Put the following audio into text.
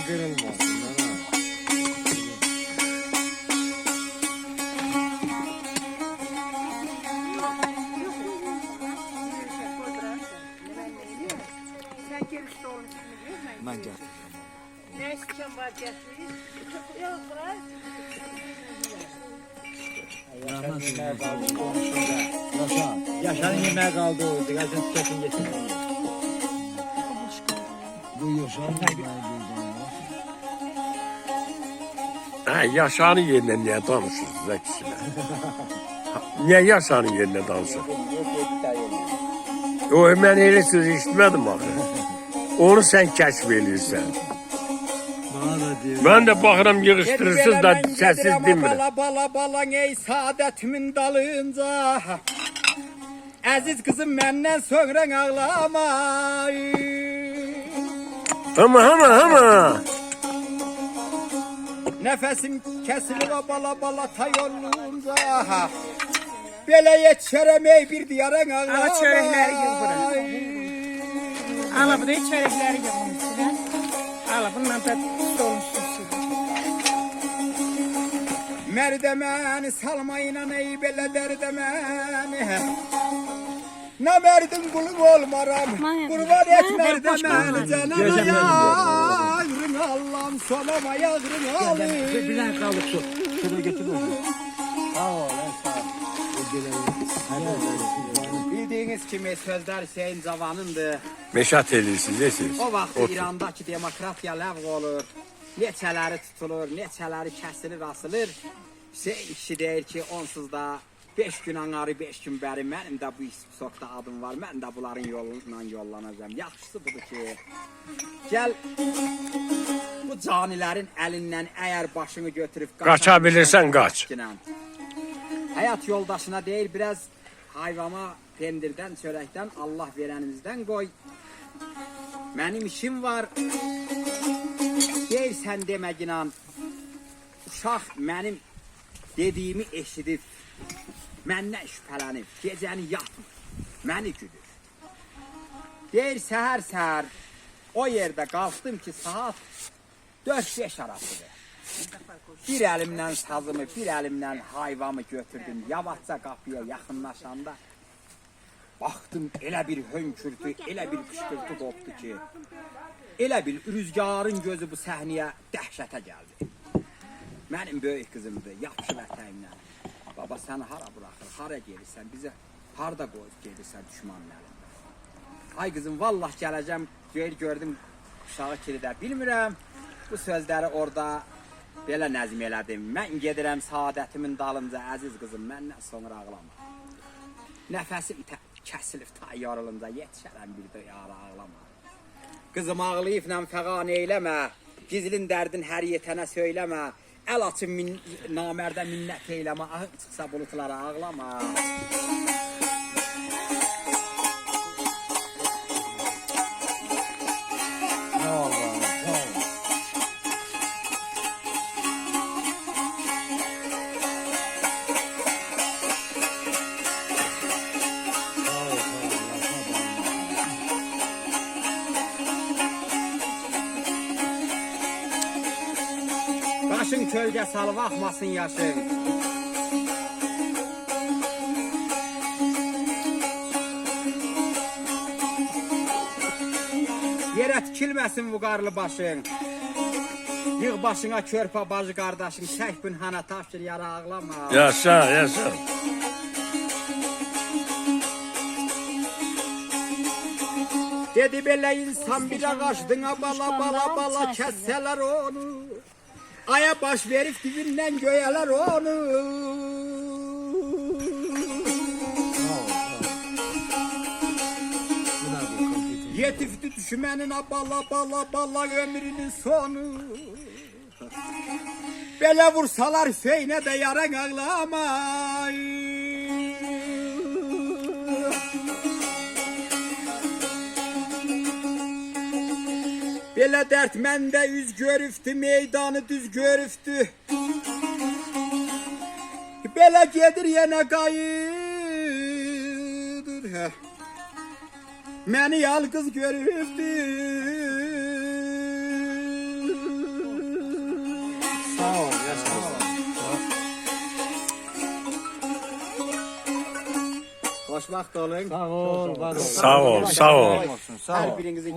kırılmasın. Ben gel. Ne istiyorsun var getirir? Yok bırak. Yaşanın yemeğe kaldı. Yaşanın yemeğe kaldı. Gerçekten tüketin geçin. Bu yaşanın yemeğe Ha, Yaşar'ın yerine niye danışırsınız ikisine? Niye Yaşar'ın yerine danışır? O ben öyle söz işitmedim abi. Onu sen keşf ediyorsun. Bana da diyor. Ben de bakıram yığıştırırsız da sessiz değil mi? Bala bala bala ey saadetimin dalınca. Aziz kızım benden sonra ağlama. Ama. Nefesim kesilir o bala bala ta yolunca. Böyle yetişeremey bir diyarın ağlama. Ala çörekleri yıl bırak. Ala bu da çörekleri yıl bunun içine. Ala bundan da dolmuşsun. Merdemeni salmayın ey bele derdemeni. Ne merdin kulun olmaram. Kurban et merdemeni canına yavrın Allah'ım solama yavrın Allah'ım. Bir tane kaldık su. Şuraya getir onu. Sağ ol. Sağ ol. Bildiğiniz kimi sözler şeyin zamanındır. Meşat edirsiniz. O vaxt İrandakı demokratiya ləğv olur. Neçələri tutulur, neçələri kəsilir, asılır. Hüseyin kişi deyir ki, onsuz da 5 gün anarı 5 gün bəri mənim də bu istisokda adım var. Mən də bunların yolundan yollanacağım. Yaxşısı budur ki, gəl bu canilərin əlindən əgər başını götürüb Qaça bilirsən, qaç. Həyat yoldaşına deyir, biraz hayvama pendirdən, çörəkdən, Allah verənimizdən qoy. Mənim işim var. Deyirsən demək inan, uşaq mənim dediyimi eşidib, məndən şübhələnib, gecəni yatmır, məni güdür. Deyir, səhər-səhər o yerdə qalxdım ki, saat 4-5 arasıdır. Bir əlimdən sazımı, bir əlimdən hayvamı götürdüm, yavaşca qapıya yaxınlaşanda, baxdım, elə bir hönkürtü, elə bir qışqırtı qopdu ki, elə bir rüzgarın gözü bu səhniyə dəhşətə gəldi. Mənim böyük qızımdır, yaxşı vətənimdən. Baba, səni hara bıraxır, hara gelirsən, bizi harada qoyub gelirsən düşmanın əlində. Ay qızım, vallah gələcəm, gördüm uşağı kiridə, bilmirəm. Bu sözləri orada belə nəzm elədim. Mən gedirəm saadətimin dalınca, əziz qızım, məndən sonra ağlama. Nəfəsim kəsilib ta yarılınca, yetişərəm bir də yara ağlama. Qızım ağlayıbla fəqan eyləmə, gizlin dərdin hər yetənə söyləmə, əl açın namərdə minnət eyləmə, ahın çıxsa bulutlara ağlama. Başın kölge salıb axmasın yaşın. Yerə tikilməsin bu qarlı başın. Yığ başına körpə bacı qardaşın, çək bünhana tapşır yara ağlama. Yaşa. Dedi belə insan bir ağaçdına bala kəssələr onu. Aya baş verip dibindən göyələr onu. Yetifdi düşmənin bala ömrünün sonu. Belə vursalar Hüseynə də yaran ağlamay. Belə dərd məndə üz görüftü, meydanı düz görüftü. Belə gedir yenə qayıdır. Məni yalqız görüftü. Xoşbaxt olun. Sağ ol, var ol. Sağ ol, sağ ol. Hər birinizin